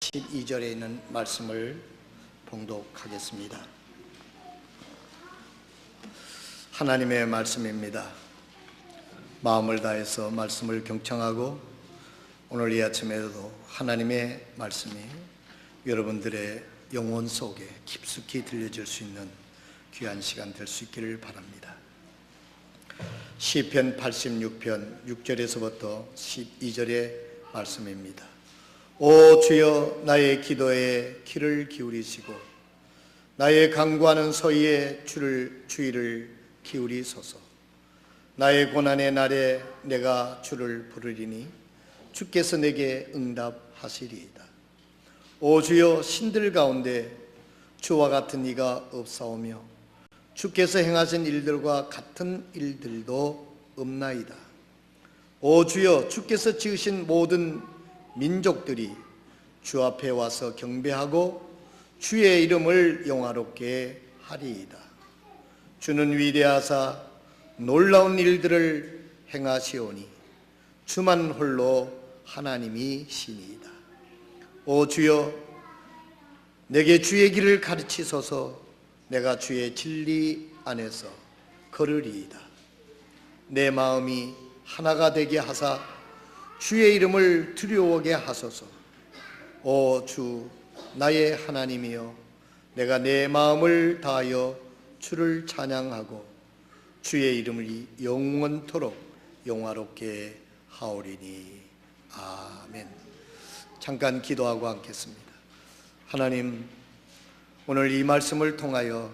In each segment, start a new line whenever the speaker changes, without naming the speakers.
12절에 있는 말씀을 봉독하겠습니다. 하나님의 말씀입니다. 마음을 다해서 말씀을 경청하고 오늘 이 아침에도 하나님의 말씀이 여러분들의 영혼 속에 깊숙이 들려질 수 있는 귀한 시간 될 수 있기를 바랍니다. 시편 86편 6절에서부터 12절의 말씀입니다. 오 주여, 나의 기도에 귀를 기울이시고 나의 간구하는 소리에 주의를 기울이소서. 나의 고난의 날에 내가 주를 부르리니 주께서 내게 응답하시리이다. 오 주여, 신들 가운데 주와 같은 이가 없사오며 주께서 행하신 일들과 같은 일들도 없나이다. 오 주여, 주께서 지으신 모든 민족들이 주 앞에 와서 경배하고 주의 이름을 영화롭게 하리이다. 주는 위대하사 놀라운 일들을 행하시오니 주만 홀로 하나님이시니이다. 오 주여, 내게 주의 길을 가르치소서. 내가 주의 진리 안에서 걸으리이다. 내 마음이 하나가 되게 하사 주의 이름을 두려워하게 하소서. 오 주, 나의 하나님이여, 내가 내 마음을 다하여 주를 찬양하고 주의 이름을 영원토록 영화롭게 하오리니. 아멘. 잠깐 기도하고 앉겠습니다. 하나님, 오늘 이 말씀을 통하여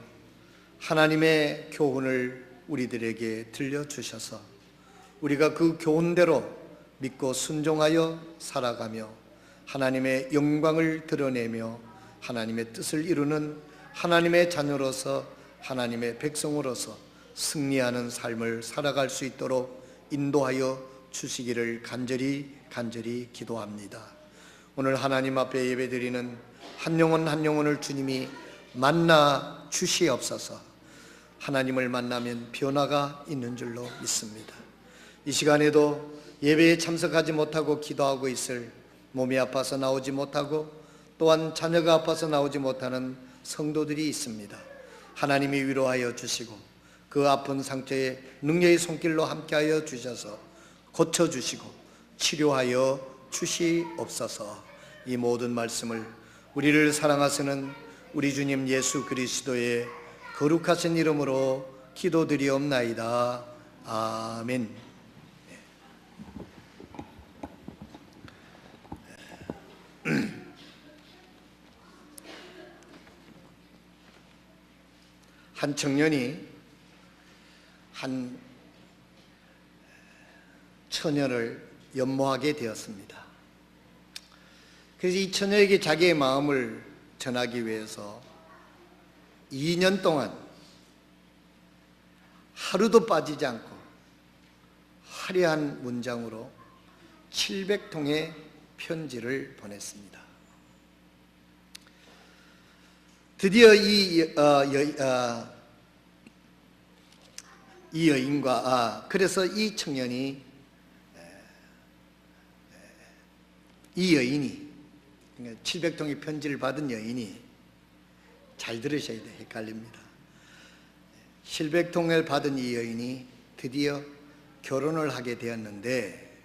하나님의 교훈을 우리들에게 들려주셔서 우리가 그 교훈대로 믿고 순종하여 살아가며 하나님의 영광을 드러내며 하나님의 뜻을 이루는 하나님의 자녀로서 하나님의 백성으로서 승리하는 삶을 살아갈 수 있도록 인도하여 주시기를 간절히 기도합니다. 오늘 하나님 앞에 예배드리는 한 영혼 한 영혼을 주님이 만나 주시옵소서. 하나님을 만나면 변화가 있는 줄로 믿습니다. 이 시간에도 예배에 참석하지 못하고 기도하고 있을, 몸이 아파서 나오지 못하고 또한 자녀가 아파서 나오지 못하는 성도들이 있습니다. 하나님이 위로하여 주시고 그 아픈 상처에 능력의 손길로 함께하여 주셔서 고쳐주시고 치료하여 주시옵소서. 이 모든 말씀을 우리를 사랑하시는 우리 주님 예수 그리스도의 거룩하신 이름으로 기도드리옵나이다. 아멘. 한 청년이 한 처녀를 연모하게 되었습니다. 그래서 이 처녀에게 자기의 마음을 전하기 위해서 2년 동안 하루도 빠지지 않고 화려한 문장으로 700통의 편지를 보냈습니다. 드디어 이 여인과 그래서 이 청년이 이 여인이 700통의 편지를 받은 여인이, 잘 들으셔야 돼요. 헷갈립니다. 700통을 받은 이 여인이 드디어 결혼을 하게 되었는데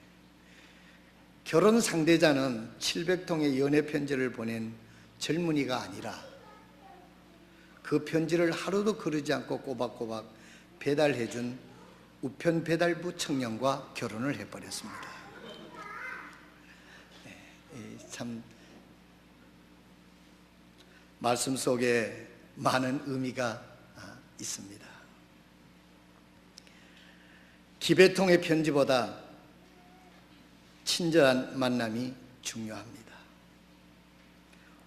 결혼 상대자는 700통의 연애 편지를 보낸 젊은이가 아니라 그 편지를 하루도 거르지 않고 꼬박꼬박 배달해준 우편 배달부 청년과 결혼을 해버렸습니다. 참 말씀 속에 많은 의미가 있습니다. 기배통의 편지보다 친절한 만남이 중요합니다.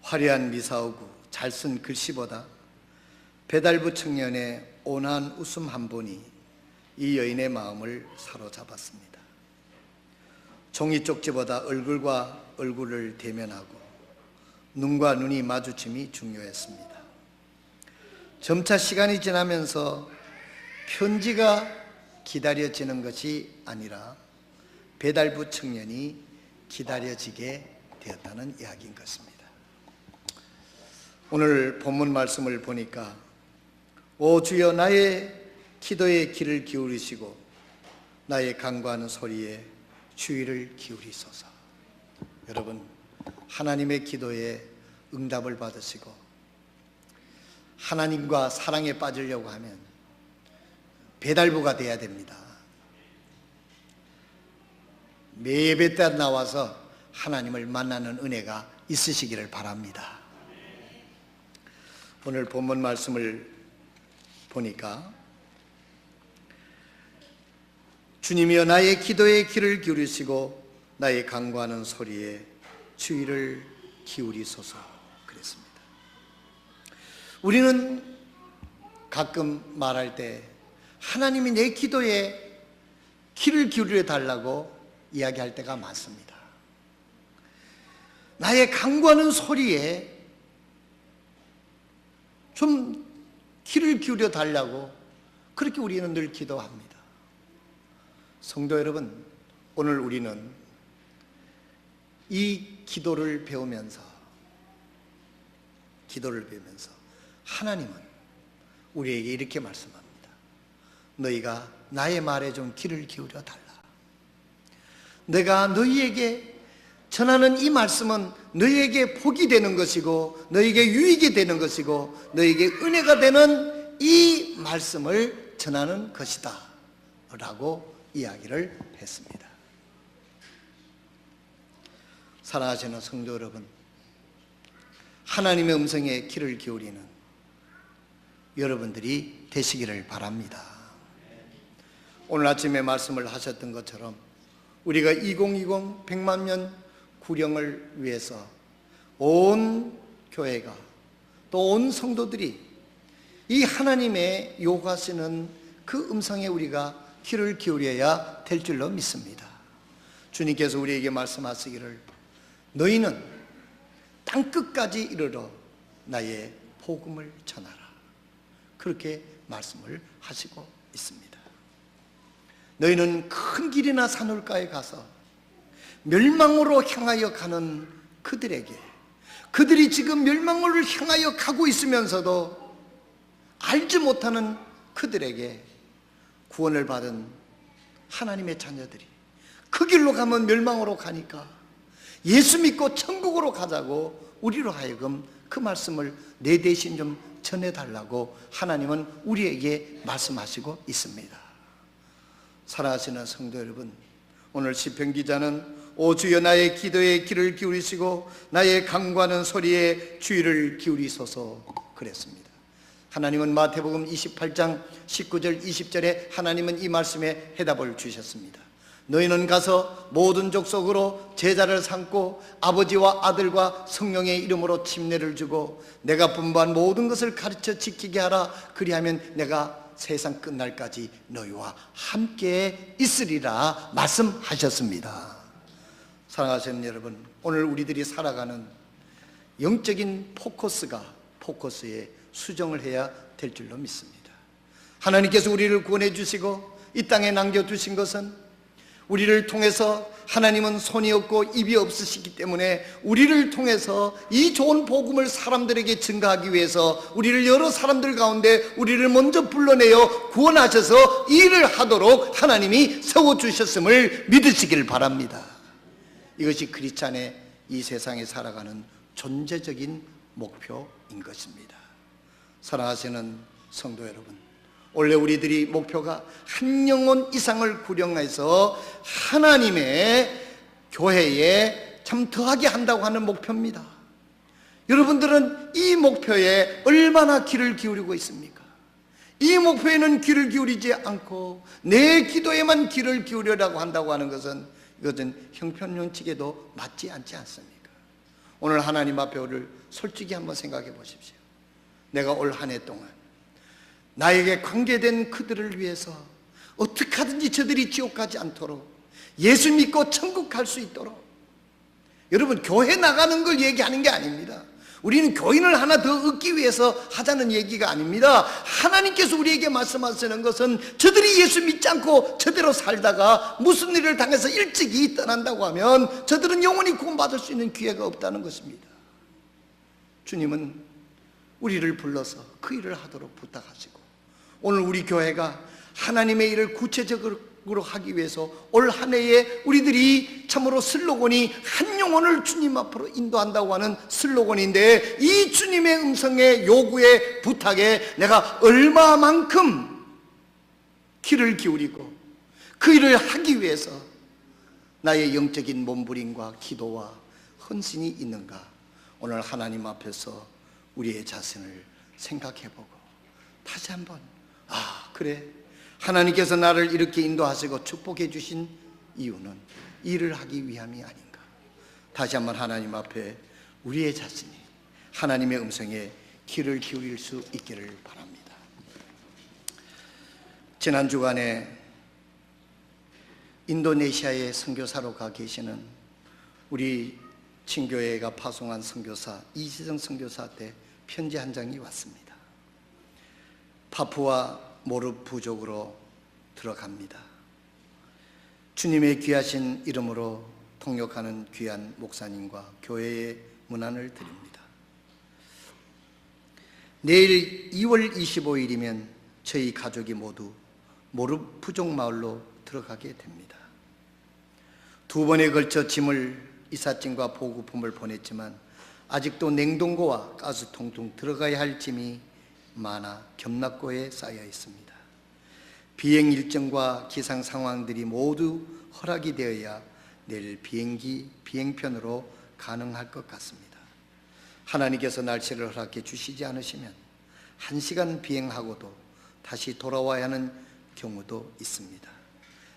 화려한 미사오구, 잘 쓴 글씨보다 배달부 청년의 온화한 웃음 한 번이 이 여인의 마음을 사로잡았습니다. 종이 쪽지보다 얼굴과 얼굴을 대면하고 눈과 눈이 마주침이 중요했습니다. 점차 시간이 지나면서 편지가 기다려지는 것이 아니라 배달부 청년이 기다려지게 되었다는 이야기인 것입니다. 오늘 본문 말씀을 보니까 오 주여 나의 기도에 귀를 기울이시고 나의 간구하는 소리에 주의를 기울이소서. 여러분, 하나님의 기도에 응답을 받으시고 하나님과 사랑에 빠지려고 하면 배달부가 돼야 됩니다. 매 예배 때 나와서 하나님을 만나는 은혜가 있으시기를 바랍니다. 오늘 본문 말씀을 보니까 주님이여 나의 기도에 귀를 기울이시고 나의 간구하는 소리에 주의를 기울이소서 그랬습니다. 우리는 가끔 말할 때 하나님이 내 기도에 귀를 기울여 달라고 이야기할 때가 많습니다. 나의 간구하는 소리에 좀 귀를 기울여 달라고 그렇게 우리는 늘 기도합니다. 성도 여러분, 오늘 우리는 이 기도를 배우면서 하나님은 우리에게 이렇게 말씀합니다. 너희가 나의 말에 좀 귀를 기울여 달라. 내가 너희에게 전하는 이 말씀은 너희에게 복이 되는 것이고 너희에게 유익이 되는 것이고 너희에게 은혜가 되는 이 말씀을 전하는 것이다 라고 이야기를 했습니다. 사랑하시는 성도 여러분, 하나님의 음성에 귀를 기울이는 여러분들이 되시기를 바랍니다. 오늘 아침에 말씀을 하셨던 것처럼 우리가 2020 100만년 구령을 위해서 온 교회가 또 온 성도들이 이 하나님의 요구하시는 그 음성에 우리가 귀를 기울여야 될 줄로 믿습니다. 주님께서 우리에게 말씀하시기를 너희는 땅끝까지 이르러 나의 복음을 전하라, 그렇게 말씀을 하시고 있습니다. 너희는 큰 길이나 산울가에 가서 멸망으로 향하여 가는 그들에게, 그들이 지금 멸망을 향하여 가고 있으면서도 알지 못하는 그들에게 구원을 받은 하나님의 자녀들이 그 길로 가면 멸망으로 가니까 예수 믿고 천국으로 가자고 우리로 하여금 그 말씀을 내 대신 좀 전해달라고 하나님은 우리에게 말씀하시고 있습니다. 사랑하시는 성도 여러분, 오늘 시편 기자는 오 주여 나의 기도에 귀를 기울이시고 나의 간구하는 소리에 주의를 기울이소서 그랬습니다. 하나님은 마태복음 28장 19절 20절에 하나님은 이 말씀에 해답을 주셨습니다. 너희는 가서 모든 족속으로 제자를 삼고 아버지와 아들과 성령의 이름으로 침례를 주고 내가 분부한 모든 것을 가르쳐 지키게 하라. 그리하면 내가 세상 끝날까지 너희와 함께 있으리라 말씀하셨습니다. 사랑하시는 여러분, 오늘 우리들이 살아가는 영적인 포커스에 수정을 해야 될 줄로 믿습니다. 하나님께서 우리를 구원해 주시고 이 땅에 남겨두신 것은 우리를 통해서, 하나님은 손이 없고 입이 없으시기 때문에 우리를 통해서 이 좋은 복음을 사람들에게 증가하기 위해서 우리를 여러 사람들 가운데 우리를 먼저 불러내어 구원하셔서 일을 하도록 하나님이 세워주셨음을 믿으시길 바랍니다. 이것이 크리스찬의 이 세상에 살아가는 존재적인 목표인 것입니다. 사랑하시는 성도 여러분, 원래 우리들이 목표가 한 영혼 이상을 구령해서 하나님의 교회에 참 더하게 한다고 하는 목표입니다. 여러분들은 이 목표에 얼마나 귀를 기울이고 있습니까? 이 목표에는 귀를 기울이지 않고 내 기도에만 귀를 기울여라고 한다고 하는 것은 이것은 형편론칙에도 맞지 않지 않습니까? 오늘 하나님 앞에 오늘 솔직히 한번 생각해 보십시오. 내가 올 한 해 동안 나에게 관계된 그들을 위해서 어떻게 하든지 저들이 지옥 가지 않도록 예수 믿고 천국 갈 수 있도록, 여러분 교회 나가는 걸 얘기하는 게 아닙니다. 우리는 교인을 하나 더 얻기 위해서 하자는 얘기가 아닙니다. 하나님께서 우리에게 말씀하시는 것은 저들이 예수 믿지 않고 저대로 살다가 무슨 일을 당해서 일찍이 떠난다고 하면 저들은 영원히 구원받을 수 있는 기회가 없다는 것입니다. 주님은 우리를 불러서 그 일을 하도록 부탁하시고, 오늘 우리 교회가 하나님의 일을 구체적으로 하기 위해서 올 한 해에 우리들이 참으로 슬로건이 한 영혼을 주님 앞으로 인도한다고 하는 슬로건인데, 이 주님의 음성의 요구에 부탁에 내가 얼마만큼 귀를 기울이고 그 일을 하기 위해서 나의 영적인 몸부림과 기도와 헌신이 있는가, 오늘 하나님 앞에서 우리의 자신을 생각해보고 다시 한번, 그래, 하나님께서 나를 이렇게 인도하시고 축복해 주신 이유는 일을 하기 위함이 아닌가. 다시 한번 하나님 앞에 우리의 자신이 하나님의 음성에 귀를 기울일 수 있기를 바랍니다. 지난 주간에 인도네시아에 선교사로 가 계시는 우리 친교회가 파송한 선교사 이시정 선교사한테 편지 한 장이 왔습니다. 파푸아 모르 부족으로 들어갑니다. 주님의 귀하신 이름으로 통역하는 귀한 목사님과 교회의 문안을 드립니다. 내일 2월 25일이면 저희 가족이 모두 모르 부족 마을로 들어가게 됩니다. 2번에 걸쳐 짐을, 이삿짐과 보급품을 보냈지만 아직도 냉동고와 가스통 등 들어가야 할 짐이 많아 견납고에 쌓여 있습니다. 비행 일정과 기상 상황들이 모두 허락이 되어야 내일 비행편으로 가능할 것 같습니다. 하나님께서 날씨를 허락해 주시지 않으시면 1시간 비행하고도 다시 돌아와야 하는 경우도 있습니다.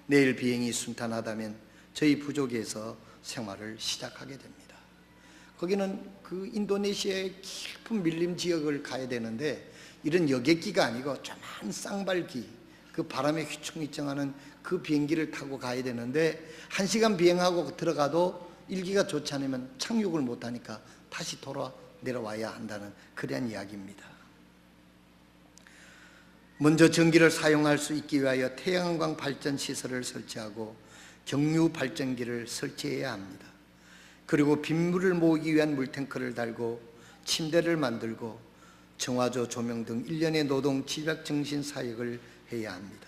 내일 비행이 순탄하다면 저희 부족에서 생활을 시작하게 됩니다. 거기는 그 인도네시아의 깊은 밀림 지역을 가야 되는데, 이런 여객기가 아니고 조그만 쌍발기, 그 바람에 휘청휘청하는 그 비행기를 타고 가야 되는데, 1시간 비행하고 들어가도 일기가 좋지 않으면 착륙을 못하니까 다시 내려와야 한다는 그런 이야기입니다. 먼저 전기를 사용할 수 있기 위하여 태양광 발전 시설을 설치하고 경유 발전기를 설치해야 합니다. 그리고 빗물을 모으기 위한 물탱크를 달고 침대를 만들고 정화조 조명 등 일련의 노동 집약 정신 사역을 해야 합니다.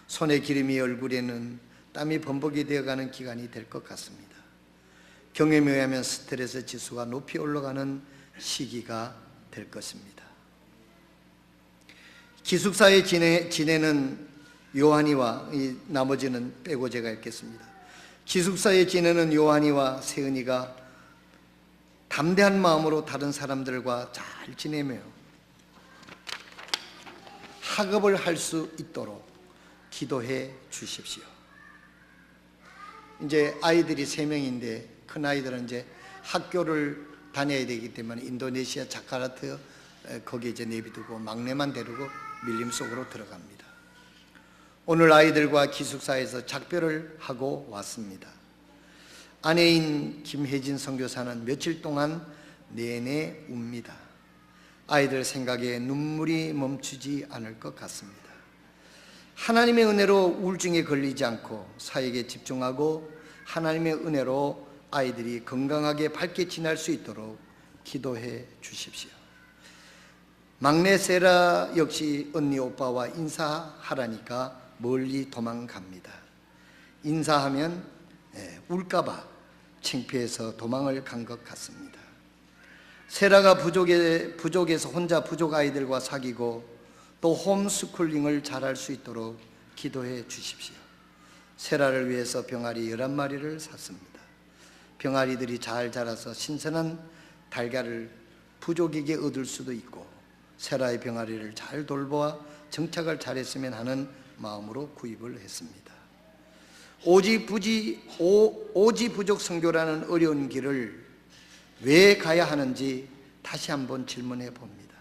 손에 기름이, 얼굴에는 땀이 범벅이 되어가는 기간이 될 것 같습니다. 경험에 의하면 스트레스 지수가 높이 올라가는 시기가 될 것입니다. 기숙사에 지내는 요한이와, 나머지는 빼고 제가 읽겠습니다. 기숙사에 지내는 요한이와 세은이가 담대한 마음으로 다른 사람들과 잘 지내며 학업을 할 수 있도록 기도해 주십시오. 이제 아이들이 3명인데 큰 아이들은 이제 학교를 다녀야 되기 때문에 인도네시아 자카르타 거기에 이제 내비두고 막내만 데리고 밀림 속으로 들어갑니다. 오늘 아이들과 기숙사에서 작별을 하고 왔습니다. 아내인 김혜진 선교사는 며칠 동안 내내 웁니다. 아이들 생각에 눈물이 멈추지 않을 것 같습니다. 하나님의 은혜로 우울증에 걸리지 않고 사역에 집중하고 하나님의 은혜로 아이들이 건강하게 밝게 지낼 수 있도록 기도해 주십시오. 막내 세라 역시 언니 오빠와 인사하라니까 멀리 도망갑니다. 인사하면 울까봐 창피해서 도망을 간 것 같습니다. 세라가 부족에서 혼자 부족 아이들과 사귀고 또 홈스쿨링을 잘할 수 있도록 기도해 주십시오. 세라를 위해서 병아리 11마리를 샀습니다. 병아리들이 잘 자라서 신선한 달걀을 부족에게 얻을 수도 있고 세라의 병아리를 잘 돌보아 정착을 잘했으면 하는 마음으로 구입을 했습니다. 오지 부족 선교라는 어려운 길을 왜 가야 하는지 다시 한번 질문해 봅니다.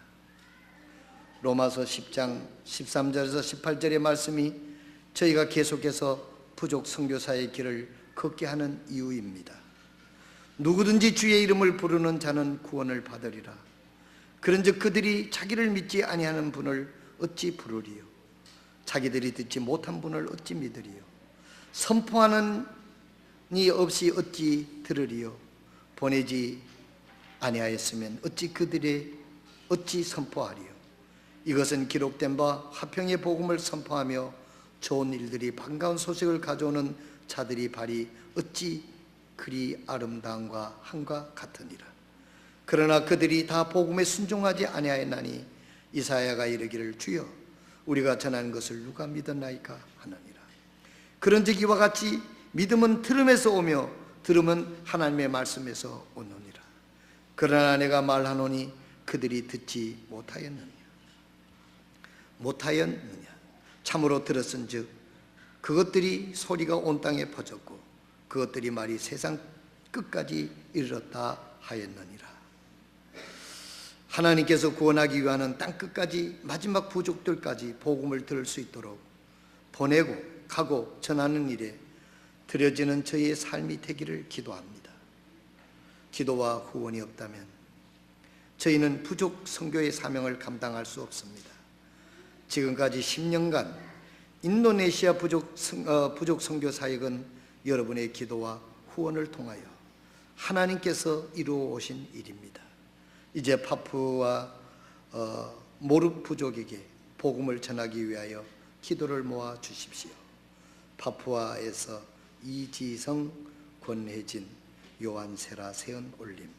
로마서 10장 13절에서 18절의 말씀이 저희가 계속해서 부족 선교사의 길을 걷게 하는 이유입니다. 누구든지 주의 이름을 부르는 자는 구원을 받으리라. 그런즉 그들이 자기를 믿지 아니하는 분을 어찌 부르리요? 자기들이 듣지 못한 분을 어찌 믿으리요? 선포하는 이 없이 어찌 들으리요? 보내지 아니하였으면 어찌 그들의 어찌 선포하리요? 이것은 기록된 바 화평의 복음을 선포하며 좋은 일들이 반가운 소식을 가져오는 자들이 발이 어찌 그리 아름다움과 함과 같으니라. 그러나 그들이 다 복음에 순종하지 아니하였나니 이사야가 이르기를 주여 우리가 전하는 것을 누가 믿었나이까 하느니라. 그런즉 이와 같이 믿음은 들음에서 오며 들음은 하나님의 말씀에서 오느니라. 그러나 내가 말하노니 그들이 듣지 못하였느냐. 참으로 들었은즉 그것들이 소리가 온 땅에 퍼졌고 그것들이 말이 세상 끝까지 이르렀다 하였느니라. 하나님께서 구원하기 위하는 땅 끝까지 마지막 부족들까지 복음을 들을 수 있도록 보내고 가고 전하는 일에 드려지는 저희의 삶이 되기를 기도합니다. 기도와 후원이 없다면 저희는 부족 선교의 사명을 감당할 수 없습니다. 지금까지 10년간 인도네시아 부족 선교 사역은 여러분의 기도와 후원을 통하여 하나님께서 이루어 오신 일입니다. 이제 파푸아 모르 부족에게 복음을 전하기 위하여 기도를 모아 주십시오. 파푸아에서 이지성, 권혜진, 요한세라, 세연 올림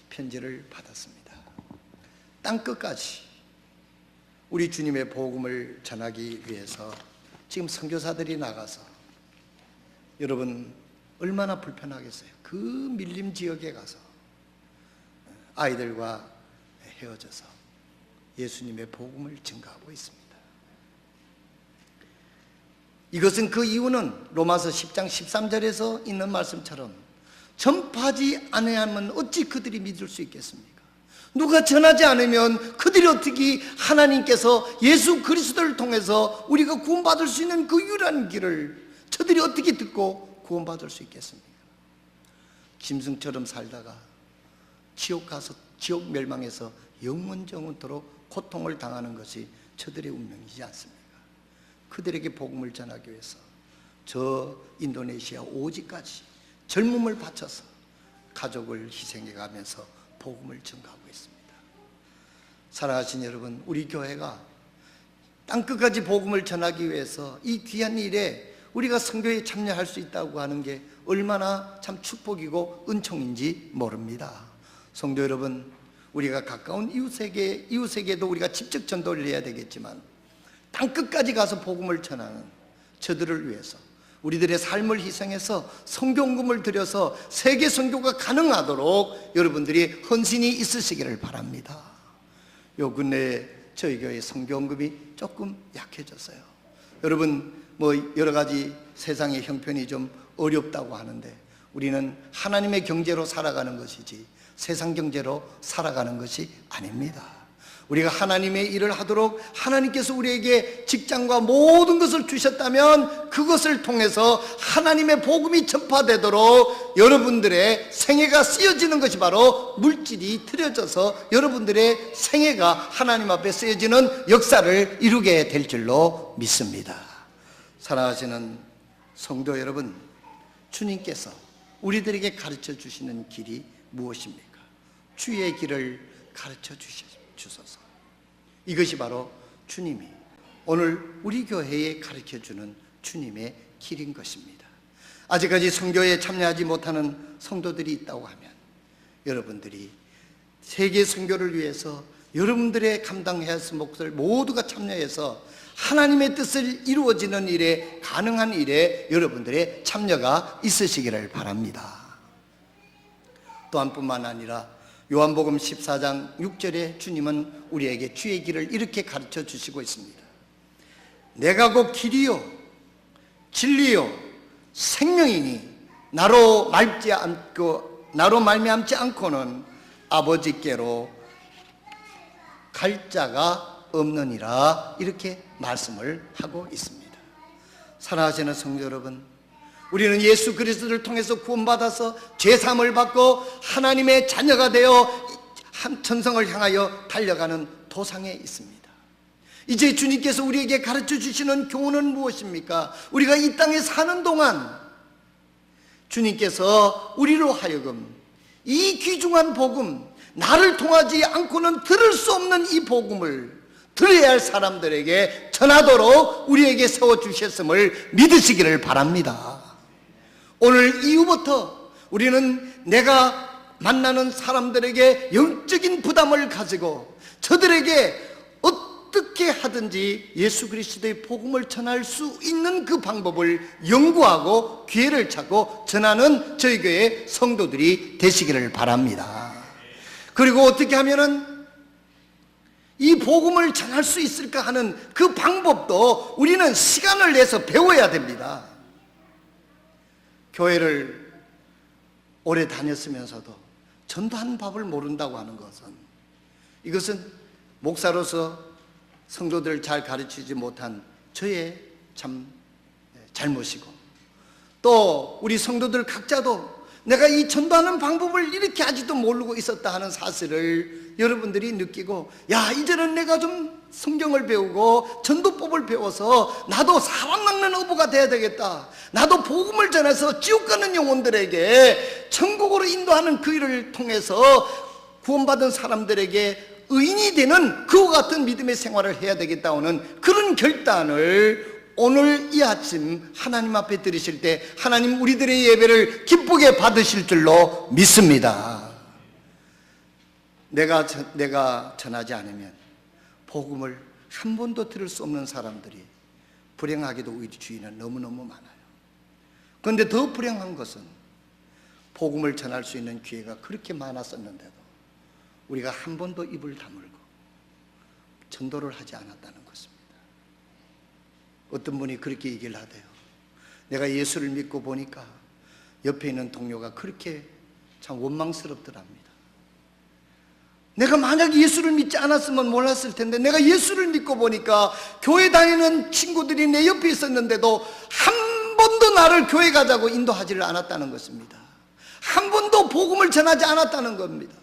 편지를 받았습니다. 땅끝까지 우리 주님의 복음을 전하기 위해서 지금 선교사들이 나가서 여러분 얼마나 불편하겠어요. 그 밀림 지역에 가서 아이들과 헤어져서 예수님의 복음을 증거하고 있습니다. 이것은 그 이유는 로마서 10장 13절에서 있는 말씀처럼 전파하지 않으면 어찌 그들이 믿을 수 있겠습니까? 누가 전하지 않으면 그들이 어떻게 하나님께서 예수 그리스도를 통해서 우리가 구원받을 수 있는 그 유일한 길을 저들이 어떻게 듣고 구원받을 수 있겠습니까? 짐승처럼 살다가 지옥 가서 지옥 멸망해서 영원토록 고통을 당하는 것이 저들의 운명이지 않습니까? 그들에게 복음을 전하기 위해서 저 인도네시아 오지까지 젊음을 바쳐서 가족을 희생해 가면서 복음을 전가하고 있습니다. 사랑하신 여러분, 우리 교회가 땅끝까지 복음을 전하기 위해서 이 귀한 일에 우리가 선교에 참여할 수 있다고 하는 게 얼마나 참 축복이고 은총인지 모릅니다. 성도 여러분, 우리가 가까운 이웃에게도 우리가 직접 전도를 해야 되겠지만 땅끝까지 가서 복음을 전하는 저들을 위해서 우리들의 삶을 희생해서 선교금을 들여서 세계 선교가 가능하도록 여러분들이 헌신이 있으시기를 바랍니다. 요 근래에 저희 교회 선교금이 조금 약해졌어요. 여러분 여러 가지 세상의 형편이 좀 어렵다고 하는데 우리는 하나님의 경제로 살아가는 것이지 세상 경제로 살아가는 것이 아닙니다. 우리가 하나님의 일을 하도록 하나님께서 우리에게 직장과 모든 것을 주셨다면 그것을 통해서 하나님의 복음이 전파되도록 여러분들의 생애가 쓰여지는 것이 바로 물질이 들여져서 여러분들의 생애가 하나님 앞에 쓰여지는 역사를 이루게 될 줄로 믿습니다. 사랑하시는 성도 여러분, 주님께서 우리들에게 가르쳐 주시는 길이 무엇입니까? 주의 길을 가르쳐 주소서. 이것이 바로 주님이 오늘 우리 교회에 가르쳐주는 주님의 길인 것입니다. 아직까지 선교에 참여하지 못하는 성도들이 있다고 하면 여러분들이 세계 선교를 위해서 여러분들의 감당해야 할 몫을 모두가 참여해서 하나님의 뜻을 이루어지는 일에 가능한 일에 여러분들의 참여가 있으시기를 바랍니다. 또한 뿐만 아니라 요한복음 14장 6절에 주님은 우리에게 주의 길을 이렇게 가르쳐 주시고 있습니다. 내가 곧 길이요 진리요 생명이니 나로 말미암지 않고는 아버지께로 갈 자가 없느니라, 이렇게 말씀을 하고 있습니다. 사랑하시는 성도 여러분, 우리는 예수 그리스도를 통해서 구원받아서 죄사함을 받고 하나님의 자녀가 되어 천성을 향하여 달려가는 도상에 있습니다. 이제 주님께서 우리에게 가르쳐 주시는 교훈은 무엇입니까? 우리가 이 땅에 사는 동안 주님께서 우리로 하여금 이 귀중한 복음, 나를 통하지 않고는 들을 수 없는 이 복음을 들어야 할 사람들에게 전하도록 우리에게 세워주셨음을 믿으시기를 바랍니다. 오늘 이후부터 우리는 내가 만나는 사람들에게 영적인 부담을 가지고 저들에게 어떻게 하든지 예수 그리스도의 복음을 전할 수 있는 그 방법을 연구하고 기회를 찾고 전하는 저희 교회 성도들이 되시기를 바랍니다. 그리고 어떻게 하면은 이 복음을 전할 수 있을까 하는 그 방법도 우리는 시간을 내서 배워야 됩니다. 교회를 오래 다녔으면서도 전도하는 법을 모른다고 하는 것은, 이것은 목사로서 성도들을 잘 가르치지 못한 저의 참 잘못이고, 또 우리 성도들 각자도 내가 이 전도하는 방법을 이렇게 아직도 모르고 있었다 하는 사실을 여러분들이 느끼고, 야, 이제는 내가 좀 성경을 배우고 전도법을 배워서 나도 사람 낚는 어부가 돼야 되겠다, 나도 복음을 전해서 지옥 가는 영혼들에게 천국으로 인도하는 그 일을 통해서 구원받은 사람들에게 의인이 되는 그와 같은 믿음의 생활을 해야 되겠다 하는 그런 결단을 오늘 이 아침 하나님 앞에 드리실 때 하나님 우리들의 예배를 기쁘게 받으실 줄로 믿습니다. 내가 전하지 않으면 복음을 한 번도 들을 수 없는 사람들이 불행하게도 우리 주위는 너무너무 많아요. 그런데 더 불행한 것은 복음을 전할 수 있는 기회가 그렇게 많았었는데도 우리가 한 번도 입을 다물고 전도를 하지 않았다는 것입니다. 어떤 분이 그렇게 얘기를 하대요. 내가 예수를 믿고 보니까 옆에 있는 동료가 그렇게 참 원망스럽더랍니다. 내가 만약 예수를 믿지 않았으면 몰랐을 텐데 내가 예수를 믿고 보니까 교회 다니는 친구들이 내 옆에 있었는데도 한 번도 나를 교회 가자고 인도하지를 않았다는 것입니다. 한 번도 복음을 전하지 않았다는 겁니다.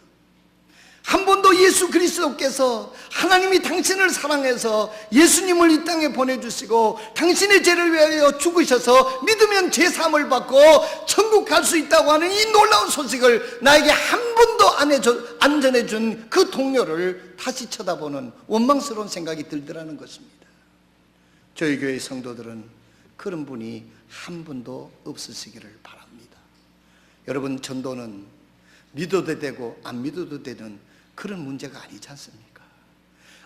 한 번도 예수 그리스도께서 하나님이 당신을 사랑해서 예수님을 이 땅에 보내주시고 당신의 죄를 위하여 죽으셔서 믿으면 죄사함을 받고 천국 갈 수 있다고 하는 이 놀라운 소식을 나에게 한 번도 안 전해준 그 동료를 다시 쳐다보는 원망스러운 생각이 들더라는 것입니다. 저희 교회 성도들은 그런 분이 한 분도 없으시기를 바랍니다. 여러분, 전도는 믿어도 되고 안 믿어도 되는 그런 문제가 아니지 않습니까?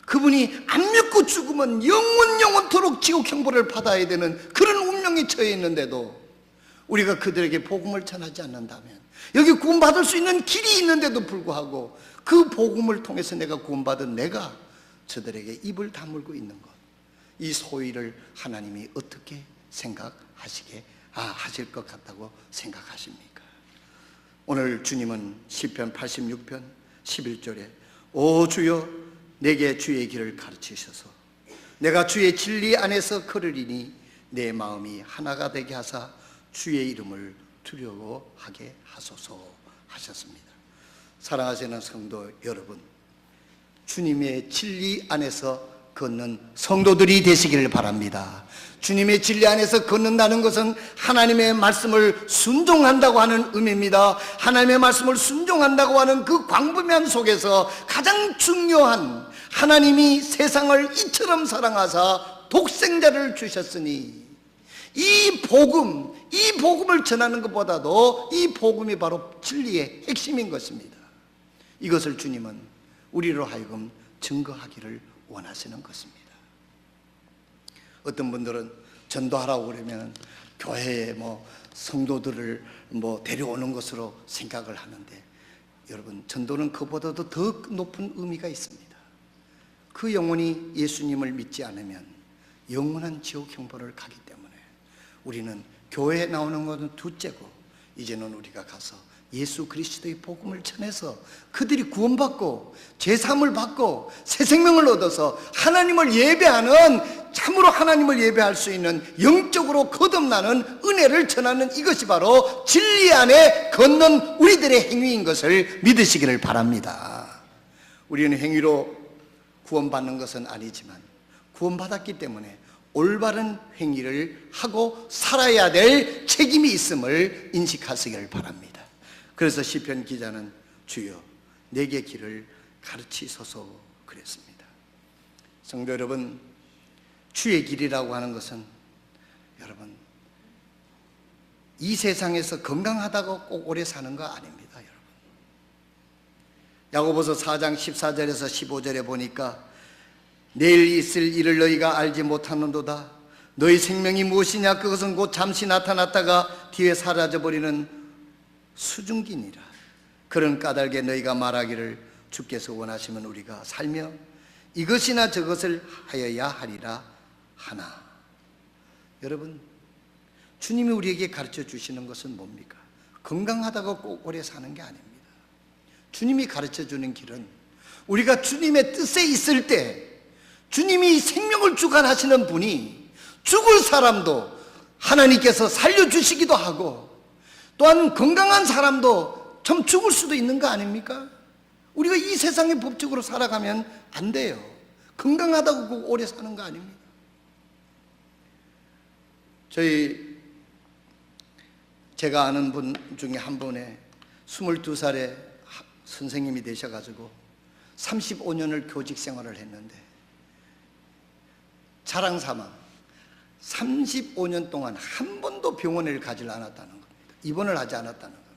그분이 안 믿고 죽으면 영원토록 지옥 형벌을 받아야 되는 그런 운명에 처해 있는데도 우리가 그들에게 복음을 전하지 않는다면, 여기 구원받을 수 있는 길이 있는데도 불구하고 그 복음을 통해서 내가 구원받은 내가 저들에게 입을 다물고 있는 것, 이 소위를 하나님이 어떻게 하실 것 같다고 생각하십니까? 오늘 주님은 시편 86편 11절에 오 주여 내게 주의 길을 가르치셔서 내가 주의 진리 안에서 걸으리니 내 마음이 하나가 되게 하사 주의 이름을 두려워하게 하소서 하셨습니다. 사랑하시는 성도 여러분, 주님의 진리 안에서 걷는 성도들이 되시기를 바랍니다. 주님의 진리 안에서 걷는다는 것은 하나님의 말씀을 순종한다고 하는 의미입니다. 하나님의 말씀을 순종한다고 하는 그 광범위한 속에서 가장 중요한, 하나님이 세상을 이처럼 사랑하사 독생자를 주셨으니 이 복음을 전하는 것보다도 이 복음이 바로 진리의 핵심인 것입니다. 이것을 주님은 우리로 하여금 증거하기를 원하시는 것입니다. 어떤 분들은 전도하라고 그러면 교회에 성도들을 데려오는 것으로 생각을 하는데, 여러분, 전도는 그보다도 더 높은 의미가 있습니다. 그 영혼이 예수님을 믿지 않으면 영원한 지옥 형벌을 가기 때문에 우리는 교회에 나오는 것은 둘째고, 이제는 우리가 가서 예수 그리스도의 복음을 전해서 그들이 구원받고 죄사함을 받고 새 생명을 얻어서 하나님을 예배하는, 참으로 하나님을 예배할 수 있는 영적으로 거듭나는 은혜를 전하는, 이것이 바로 진리 안에 걷는 우리들의 행위인 것을 믿으시기를 바랍니다. 우리는 행위로 구원받는 것은 아니지만 구원받았기 때문에 올바른 행위를 하고 살아야 될 책임이 있음을 인식하시기를 바랍니다. 그래서 시편 기자는 주여 내게 길을 가르치소서 그랬습니다. 성도 여러분, 주의 길이라고 하는 것은 여러분 이 세상에서 건강하다고 꼭 오래 사는 거 아닙니다. 여러분, 야고보서 4장 14절에서 15절에 보니까 내일 있을 일을 너희가 알지 못하는도다. 너희 생명이 무엇이냐? 그것은 곧 잠시 나타났다가 뒤에 사라져버리는 수증기니라. 그런 까닭에 너희가 말하기를 주께서 원하시면 우리가 살며 이것이나 저것을 하여야 하리라 하나. 여러분, 주님이 우리에게 가르쳐 주시는 것은 뭡니까? 건강하다고 꼭 오래 사는 게 아닙니다. 주님이 가르쳐 주는 길은 우리가 주님의 뜻에 있을 때, 주님이 생명을 주관하시는 분이 죽을 사람도 하나님께서 살려주시기도 하고, 또한 건강한 사람도 좀 죽을 수도 있는 거 아닙니까? 우리가 이 세상의 법칙으로 살아가면 안 돼요. 건강하다고 꼭 오래 사는 거 아닙니다. 제가 아는 분 중에 한 분의 22살에 선생님이 되셔가지고 35년을 교직 생활을 했는데, 자랑삼아 35년 동안 한 번도 병원을 가지 않았다는 겁니다. 입원을 하지 않았다는 겁니다.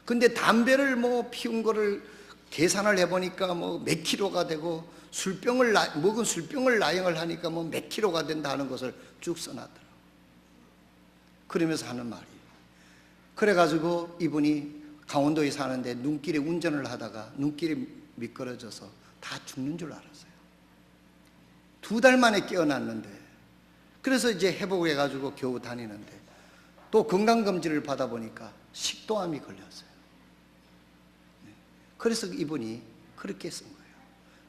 근데 담배를 피운 거를 계산을 해보니까 몇 킬로가 되고, 먹은 술병을 나영을 하니까 몇 킬로가 된다는 것을 쭉 써놨더라고요. 그러면서 하는 말이, 그래가지고 이분이 강원도에 사는데 눈길에 운전을 하다가 눈길이 미끄러져서 다 죽는 줄 알았어요. 2달 만에 깨어났는데, 그래서 이제 회복해가지고 겨우 다니는데, 또 건강검진을 받아보니까 식도암이 걸렸어요. 그래서 이분이 그렇게 쓴 거예요.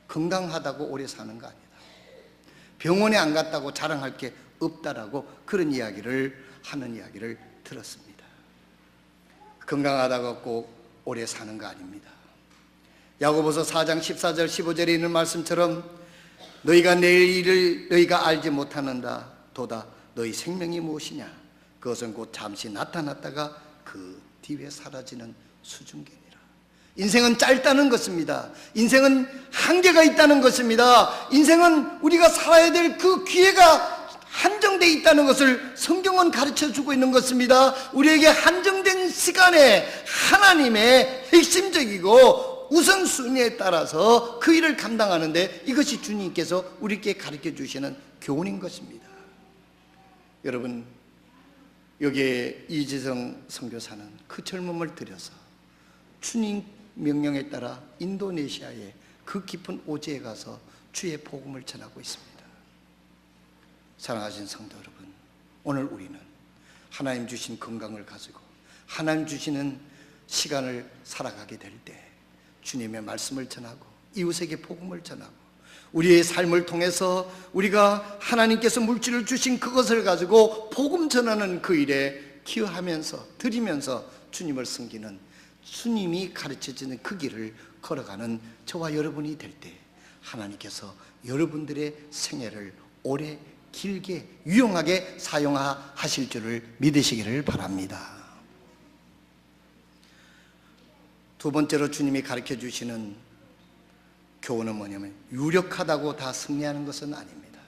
건강하다고 오래 사는 거 아니다. 병원에 안 갔다고 자랑할 게 없다라고 그런 하는 이야기를 들었습니다. 건강하다고 꼭 오래 사는 거 아닙니다. 야고보서 4장 14절 15절에 있는 말씀처럼 너희가 내일 일을 너희가 알지 못하는다. 도다 너희 생명이 무엇이냐? 그것은 곧 잠시 나타났다가 그 뒤에 사라지는 수증기니라. 인생은 짧다는 것입니다. 인생은 한계가 있다는 것입니다. 인생은 우리가 살아야 될 그 기회가 한정되어 있다는 것을 성경은 가르쳐주고 있는 것입니다. 우리에게 한정된 시간에 하나님의 핵심적이고 우선순위에 따라서 그 일을 감당하는데, 이것이 주님께서 우리에게 가르쳐 주시는 교훈인 것입니다. 여러분, 여기에 이지성 선교사는 그 젊음을 들여서 주님 명령에 따라 인도네시아의 그 깊은 오지에 가서 주의 복음을 전하고 있습니다. 사랑하신 성도 여러분, 오늘 우리는 하나님 주신 건강을 가지고 하나님 주시는 시간을 살아가게 될 때 주님의 말씀을 전하고 이웃에게 복음을 전하고 우리의 삶을 통해서 우리가 하나님께서 물질을 주신 그것을 가지고 복음 전하는 그 일에 기여하면서 드리면서 주님을 섬기는, 주님이 가르쳐주는 그 길을 걸어가는 저와 여러분이 될 때 하나님께서 여러분들의 생애를 오래 길게 유용하게 사용하실 줄을 믿으시기를 바랍니다. 두 번째로 주님이 가르쳐 주시는 교훈은 뭐냐면, 유력하다고 다 승리하는 것은 아닙니다.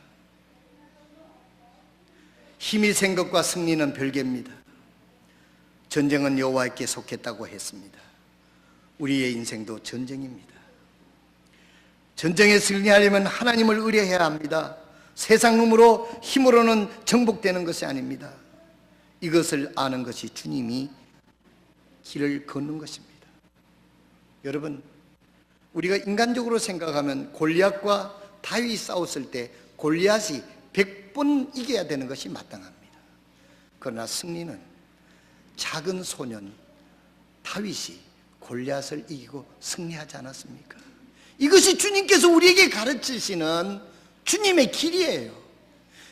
힘이 센 것과 승리는 별개입니다. 전쟁은 여호와께 속했다고 했습니다. 우리의 인생도 전쟁입니다. 전쟁에 승리하려면 하나님을 의뢰해야 합니다. 세상 힘으로는 정복되는 것이 아닙니다. 이것을 아는 것이 주님이 길을 걷는 것입니다. 여러분, 우리가 인간적으로 생각하면 골리앗과 다윗이 싸웠을 때 골리앗이 100번 이겨야 되는 것이 마땅합니다. 그러나 승리는 작은 소년 다윗이 골리앗을 이기고 승리하지 않았습니까? 이것이 주님께서 우리에게 가르치시는 주님의 길이에요.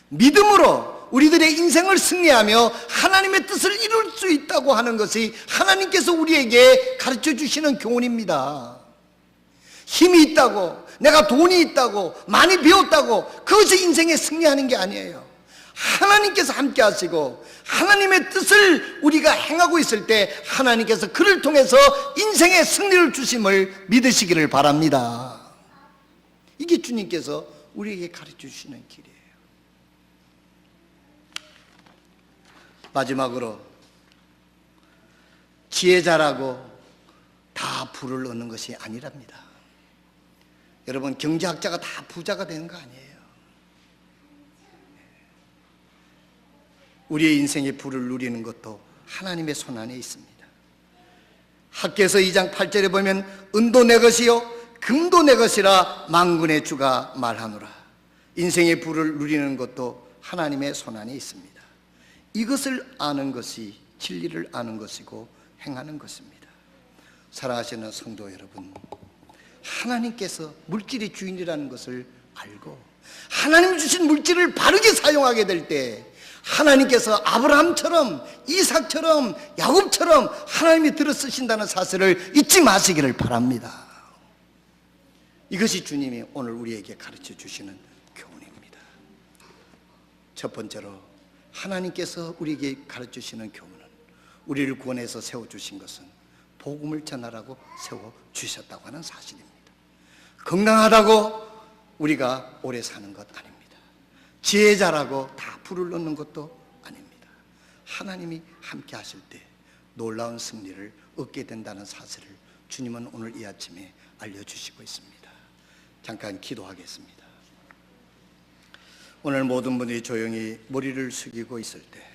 믿음으로 우리들의 인생을 승리하며 하나님의 뜻을 이룰 수 있다고 하는 것이 하나님께서 우리에게 가르쳐 주시는 교훈입니다. 힘이 있다고, 내가 돈이 있다고, 많이 배웠다고 그것이 인생에 승리하는 게 아니에요. 하나님께서 함께 하시고 하나님의 뜻을 우리가 행하고 있을 때 하나님께서 그를 통해서 인생의 승리를 주심을 믿으시기를 바랍니다. 이게 주님께서 우리에게 가르쳐 주시는 길이에요. 마지막으로 지혜자라고 다 부를 얻는 것이 아니랍니다. 여러분, 경제학자가 다 부자가 되는 거 아니에요. 우리의 인생의 부를 누리는 것도 하나님의 손안에 있습니다. 학개서 2장 8절에 보면 은도 내 것이요 금도 내 것이라 만군의 주가 말하노라. 인생의 부를 누리는 것도 하나님의 손안에 있습니다. 이것을 아는 것이 진리를 아는 것이고 행하는 것입니다. 사랑하시는 성도 여러분, 하나님께서 물질의 주인이라는 것을 알고 하나님 주신 물질을 바르게 사용하게 될 때 하나님께서 아브라함처럼 이삭처럼 야곱처럼 하나님이 들어 쓰신다는 사실을 잊지 마시기를 바랍니다. 이것이 주님이 오늘 우리에게 가르쳐 주시는 교훈입니다. 첫 번째로 하나님께서 우리에게 가르쳐 주시는 교훈은 우리를 구원해서 세워주신 것은 복음을 전하라고 세워주셨다고 하는 사실입니다. 건강하다고 우리가 오래 사는 것 아닙니다. 지혜자라고 다 부를 얻는 것도 아닙니다. 하나님이 함께 하실 때 놀라운 승리를 얻게 된다는 사실을 주님은 오늘 이 아침에 알려주시고 있습니다. 잠깐 기도하겠습니다. 오늘 모든 분들이 조용히 머리를 숙이고 있을 때